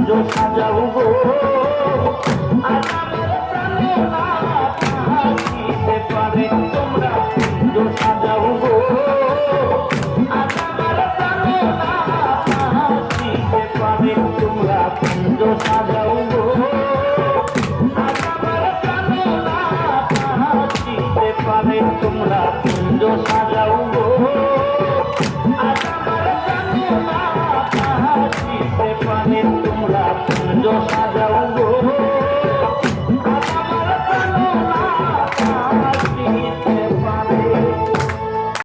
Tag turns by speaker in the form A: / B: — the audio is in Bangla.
A: সাজাও গো আগামের প্রাণে না হাসিতে পারে তোমরা কুঞ্জ সাজাও গো আগামের প্রাণে না হাসিতে পারে তোমরা কুঞ্জ সাজাও গো আগামের প্রাণে না হাসিতে পারে তোমরা কুঞ্জ সাজাও গো আগামের প্রাণে না হাসিতে পারে তোমরা কুঞ্জ